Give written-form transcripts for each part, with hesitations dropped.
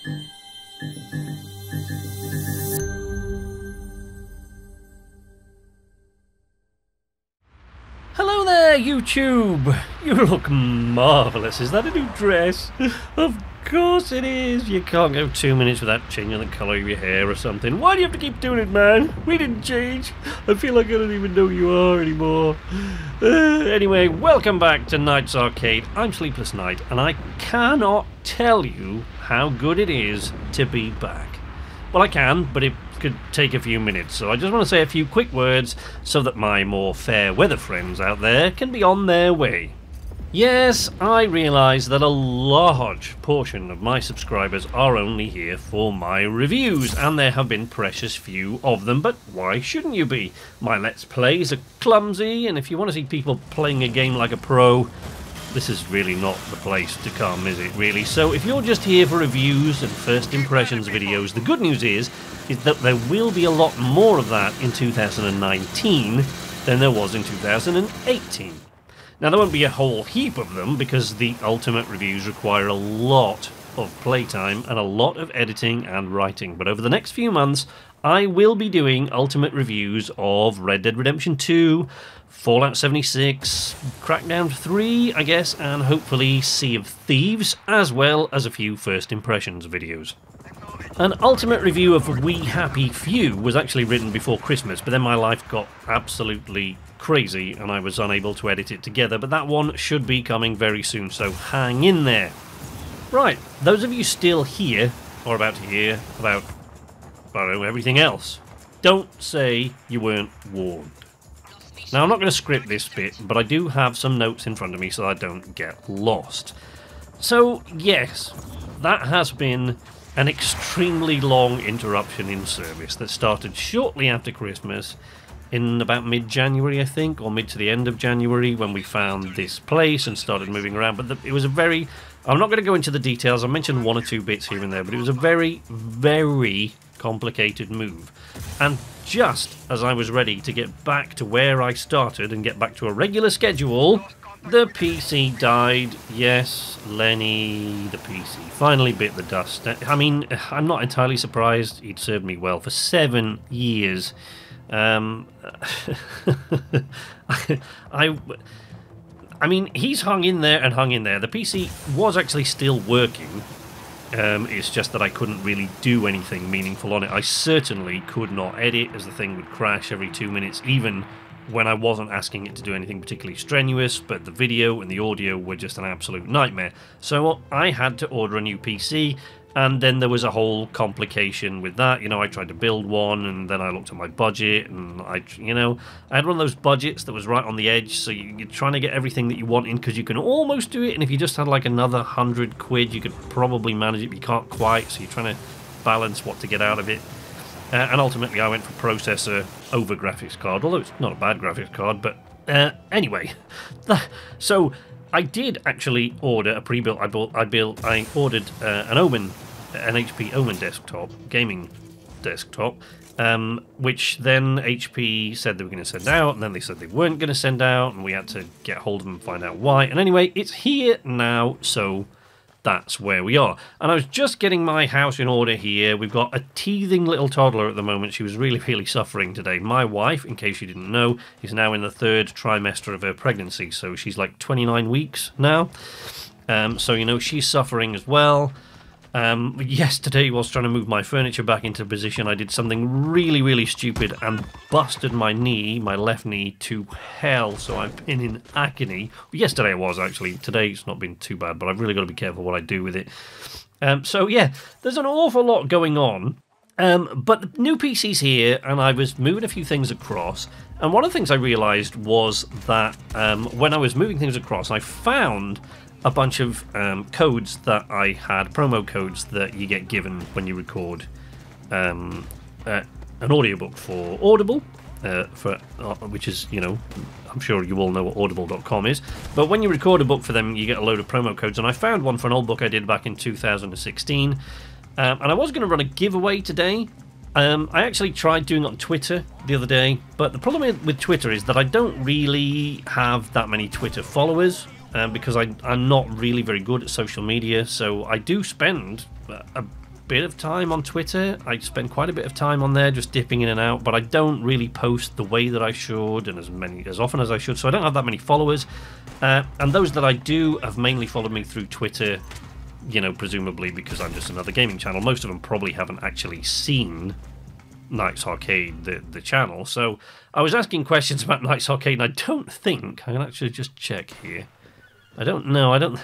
Hello there, YouTube! You look marvellous. Is that a new dress? Of course it is. You can't go 2 minutes without changing the colour of your hair or something. Why do you have to keep doing it, man? We didn't change. I feel like I don't even know who you are anymore. Anyway, welcome back to Night's Arcade. I'm Sleepless Night, and I cannot tell you how good it is to be back. Well, I can, but it could take a few minutes, so I just want to say a few quick words so that my more fair weather friends out there can be on their way. Yes, I realise that a large portion of my subscribers are only here for my reviews, and there have been precious few of them, but why shouldn't you be? My Let's Plays are clumsy, and if you want to see people playing a game like a pro, this is really not the place to come, is it, really? So if you're just here for reviews and first impressions videos, the good news is that there will be a lot more of that in 2019 than there was in 2018. Now, there won't be a whole heap of them because the Ultimate reviews require a lot of playtime and a lot of editing and writing, but over the next few months I will be doing Ultimate reviews of Red Dead Redemption 2, Fallout 76, Crackdown 3, I guess, and hopefully Sea of Thieves, as well as a few first impressions videos. An Ultimate review of We Happy Few was actually written before Christmas, but then my life got absolutely crazy and I was unable to edit it together, but that one should be coming very soon, so hang in there. Right, those of you still here, or about to hear about, I don't know, everything else, don't say you weren't warned. Now, I'm not going to script this bit, but I do have some notes in front of me so I don't get lost. So, yes, that has been an extremely long interruption in service that started shortly after Christmas, in about mid-January, I think, or mid to the end of January, when we found this place and started moving around. But it was a very... I'm not going to go into the details. I mentioned one or two bits here and there, but it was a very, very complicated move. And just as I was ready to get back to where I started and get back to a regular schedule, the PC died. Yes, Lenny, the PC, finally bit the dust. I mean, I'm not entirely surprised. He'd served me well for 7 years. I mean, he's hung in there and hung in there. The PC was actually still working. It's just that I couldn't really do anything meaningful on it. I certainly could not edit, as the thing would crash every 2 minutes, even when I wasn't asking it to do anything particularly strenuous, but the video and the audio were just an absolute nightmare. So I had to order a new PC, and then there was a whole complication with that. You know, I tried to build one, and then I looked at my budget, and I had one of those budgets that was right on the edge, so you're trying to get everything that you want in, because you can almost do it, and if you just had like another 100 quid, you could probably manage it, but you can't quite, so you're trying to balance what to get out of it. And ultimately I went for processor over graphics card, although it's not a bad graphics card, but anyway. So I did actually order a pre-built. I ordered an HP Omen desktop, gaming desktop, which then HP said they were going to send out, and then they said they weren't going to send out, and we had to get hold of them and find out why. And anyway, it's here now, so that's where we are. And I was just getting my house in order here. We've got a teething little toddler at the moment. She was really, really suffering today. My wife, in case you didn't know, is now in the 3rd trimester of her pregnancy, so she's like 29 weeks now. So, you know, she's suffering as well. Yesterday, whilst trying to move my furniture back into position, I did something really, really stupid and busted my knee, my left knee, to hell, so I've been in agony. Yesterday it was, actually. Today it's not been too bad, but I've really got to be careful what I do with it. So yeah, there's an awful lot going on, but the new PC's here, and I was moving a few things across, and one of the things I realised was that when I was moving things across, I found a bunch of codes that I had, promo codes that you get given when you record an audiobook for Audible, which is, you know, I'm sure you all know what audible.com is, but when you record a book for them, you get a load of promo codes, and I found one for an old book I did back in 2016, and I was going to run a giveaway today. I actually tried doing it on Twitter the other day, but the problem with Twitter is that I don't really have that many Twitter followers, because I'm not really very good at social media, so I do spend bit of time on Twitter. I spend quite a bit of time on there, just dipping in and out, but I don't really post the way that I should and as often as I should, so I don't have that many followers. And those that I do have mainly followed me through Twitter, you know, presumably because I'm just another gaming channel. Most of them probably haven't actually seen Knights Arcade, the channel. So I was asking questions about Knights Arcade, and I don't think I can actually just check here. I don't know. I don't.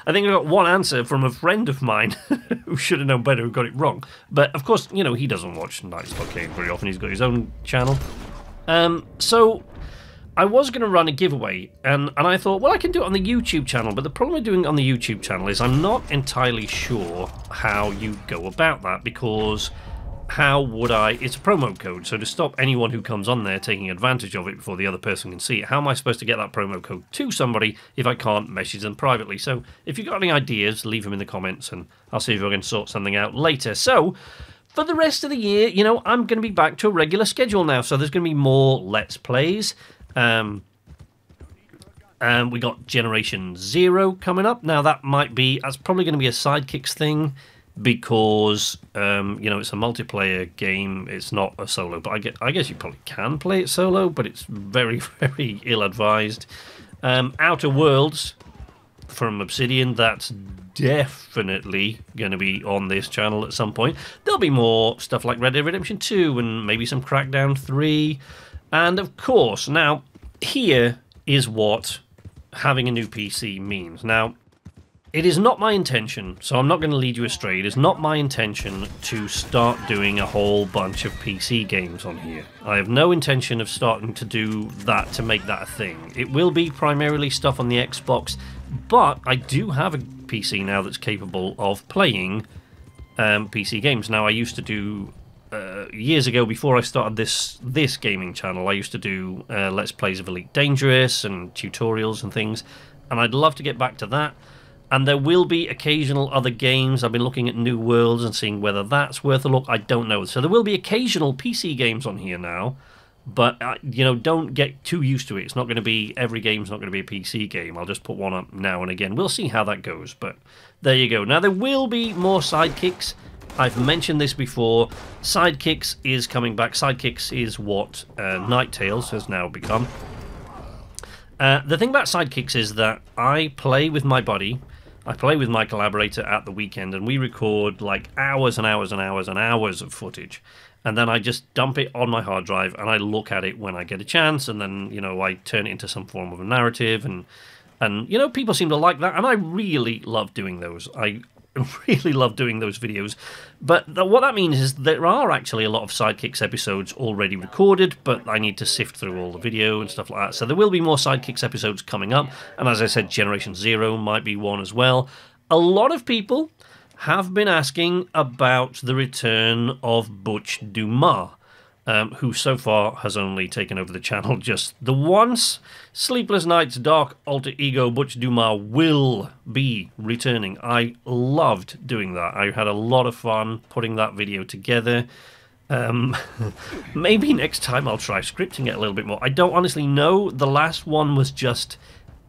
I think I got one answer from a friend of mine who should have known better, who got it wrong. But of course, you know, he doesn't watch Knights Arcade very often. He's got his own channel. So I was going to run a giveaway, and I thought, well, I can do it on the YouTube channel. But the problem with doing it on the YouTube channel is I'm not entirely sure how you go about that, because how would I... It's a promo code, so to stop anyone who comes on there taking advantage of it before the other person can see it, how am I supposed to get that promo code to somebody if I can't message them privately? So if you've got any ideas, leave them in the comments, and I'll see if I can sort something out later. So for the rest of the year, you know, I'm going to be back to a regular schedule now, so there's going to be more Let's Plays. And we got Generation Zero coming up. Now that's probably going to be a Sidekicks thing, because you know, it's a multiplayer game. It's not a solo, but I guess you probably can play it solo, but it's very, very ill-advised. Outer Worlds from Obsidian, that's definitely going to be on this channel at some point. There'll be more stuff like Red Dead Redemption 2 and maybe some Crackdown 3. And of course, now, here is what having a new PC means. Now, it is not my intention, so I'm not going to lead you astray, it is not my intention to start doing a whole bunch of PC games on here. I have no intention of starting to do that, to make that a thing. It will be primarily stuff on the Xbox, but I do have a PC now that's capable of playing PC games. Now, I used to do... years ago, before I started this gaming channel, I used to do Let's Plays of Elite Dangerous and tutorials and things, and I'd love to get back to that. And there will be occasional other games. I've been looking at New Worlds and seeing whether that's worth a look. I don't know. So there will be occasional PC games on here now, but you know, don't get too used to it. It's not going to be, every game's not going to be a PC game. I'll just put one up now and again. We'll see how that goes, but there you go. Now, there will be more Sidekicks. I've mentioned this before. Sidekicks is coming back. Sidekicks is what Night Tales has now become. The thing about Sidekicks is that I play with my buddy, I play with my collaborator at the weekend, and we record like hours and hours and hours and hours of footage. And then I just dump it on my hard drive, and I look at it when I get a chance, and then, you know, I turn it into some form of a narrative, and you know, people seem to like that, and I really love doing those. I really love doing those videos. But what that means is there are actually a lot of Sidekicks episodes already recorded, but I need to sift through all the video and stuff like that. So there will be more Sidekicks episodes coming up, and as I said, Generation Zero might be one as well. A lot of people have been asking about the return of Butch Dumar, who so far has only taken over the channel just the once. Sleepless Nights Dark Alter Ego Butch Dumar will be returning. I loved doing that. I had a lot of fun putting that video together. Maybe next time I'll try scripting it a little bit more. I don't honestly know. The last one was just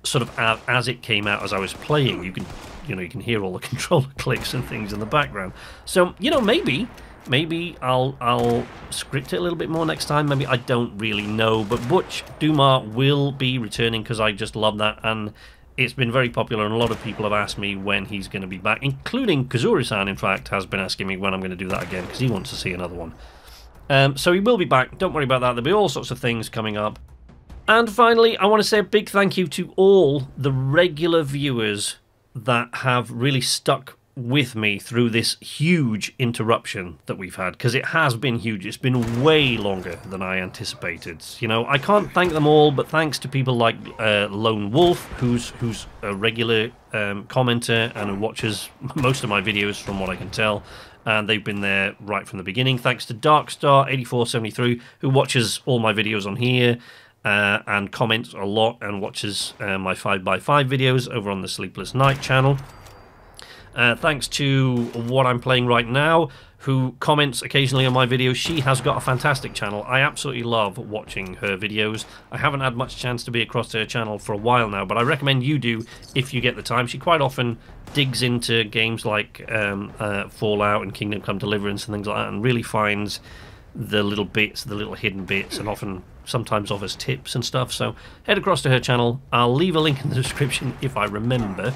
sort of as it came out as I was playing. You can hear all the controller clicks and things in the background. So, you know, maybe I'll script it a little bit more next time. Maybe, I don't really know. But Butch Dumar will be returning because I just love that, and it's been very popular, and a lot of people have asked me when he's going to be back, including Kazuri-san, in fact, has been asking me when I'm going to do that again because he wants to see another one. So he will be back. Don't worry about that. There'll be all sorts of things coming up. And finally, I want to say a big thank you to all the regular viewers that have really stuck with me through this huge interruption that we've had, because it has been huge. It's been way longer than I anticipated. You know, I can't thank them all, but thanks to people like Lone Wolf, who's a regular commenter and who watches most of my videos from what I can tell, and they've been there right from the beginning. Thanks to Darkstar8473, who watches all my videos on here and comments a lot and watches my 5x5 videos over on the Sleepless Night channel. Thanks to What I'm Playing Right Now, who comments occasionally on my videos. She has got a fantastic channel. I absolutely love watching her videos. I haven't had much chance to be across to her channel for a while now, but I recommend you do if you get the time. She quite often digs into games like Fallout and Kingdom Come Deliverance and things like that, and really finds the little bits, the little hidden bits, and sometimes offers tips and stuff. So head across to her channel. I'll leave a link in the description if I remember.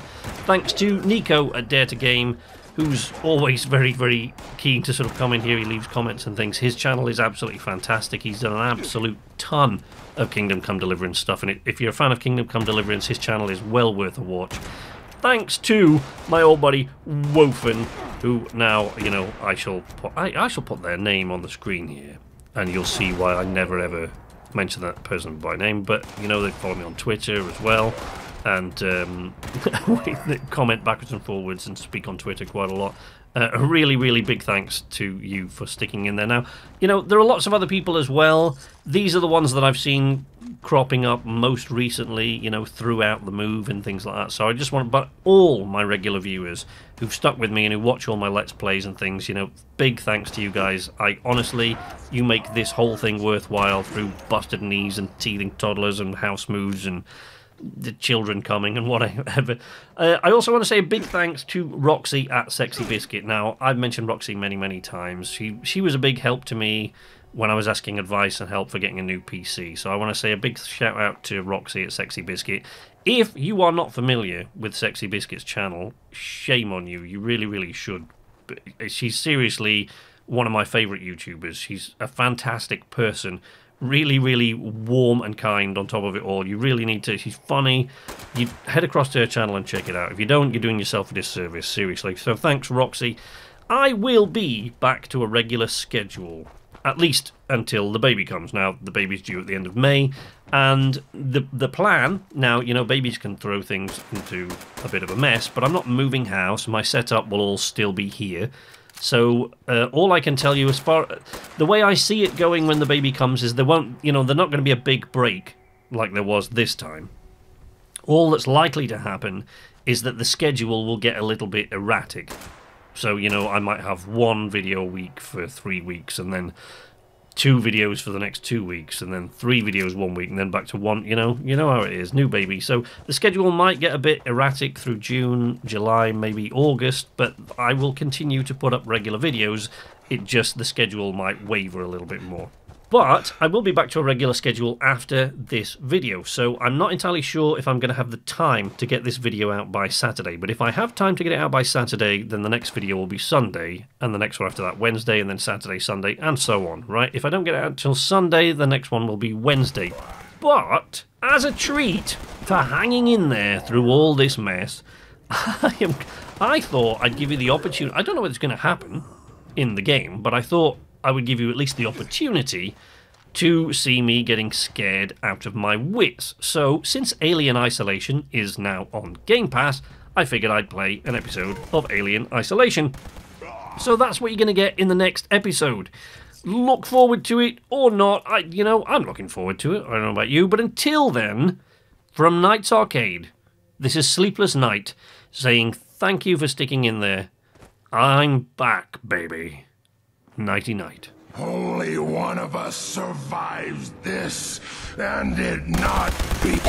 Thanks to Nico at Dare to Game, who's always very, very keen to sort of come in here. He leaves comments and things. His channel is absolutely fantastic. He's done an absolute ton of Kingdom Come Deliverance stuff, and if you're a fan of Kingdom Come Deliverance, his channel is well worth a watch. Thanks to my old buddy Wofen, who now, you know, I shall put their name on the screen here, and you'll see why I never ever mention that person by name. But you know, they follow me on Twitter as well, and they comment backwards and forwards and speak on Twitter quite a lot. A really, really big thanks to you for sticking in there. Now, you know, there are lots of other people as well. These are the ones that I've seen cropping up most recently, you know, throughout the move and things like that. So I just want, but all my regular viewers who've stuck with me and who watch all my Let's Plays and things, you know, big thanks to you guys. I honestly, you make this whole thing worthwhile through busted knees and teething toddlers and house moves and the children coming and whatever. I also want to say a big thanks to Roxy at Sexy Biscuit. Now, I've mentioned Roxy many, many times. She was a big help to me when I was asking advice and help for getting a new PC. So I want to say a big shout out to Roxy at Sexy Biscuit. If you are not familiar with Sexy Biscuit's channel, shame on you. You really, really should. She's seriously one of my favourite YouTubers. She's a fantastic person. Really, really warm and kind on top of it all. You really need to. She's funny. You head across to her channel and check it out. If you don't, you're doing yourself a disservice, seriously. So thanks, Roxy. I will be back to a regular schedule, at least until the baby comes. Now, the baby's due at the end of May, and the plan, now, you know, babies can throw things into a bit of a mess, but I'm not moving house. My setup will all still be here. So all I can tell you, as far the way I see it going when the baby comes, is there won't, you know, there's not going to be a big break like there was this time. All that's likely to happen is that the schedule will get a little bit erratic. So, you know, I might have one video a week for 3 weeks, and then 2 videos for the next 2 weeks, and then 3 videos 1 week, and then back to 1. You know how it is, new baby. So the schedule might get a bit erratic through June, July, maybe August, but I will continue to put up regular videos. It just, the schedule might waver a little bit more. But I will be back to a regular schedule after this video, so I'm not entirely sure if I'm going to have the time to get this video out by Saturday. But if I have time to get it out by Saturday, then the next video will be Sunday, and the next one after that Wednesday, and then Saturday, Sunday, and so on, right? If I don't get it out until Sunday, the next one will be Wednesday. But as a treat for hanging in there through all this mess, I thought I'd give you the opportunity. I don't know what's going to happen in the game, but I thought I would give you at least the opportunity to see me getting scared out of my wits. So, since Alien Isolation is now on Game Pass, I figured I'd play an episode of Alien Isolation. So that's what you're going to get in the next episode. Look forward to it or not. I'm looking forward to it. I don't know about you, but until then, from Knight's Arcade, this is Sleepless Night saying thank you for sticking in there. I'm back, baby. Nighty-night. Only one of us survives this, and it not be...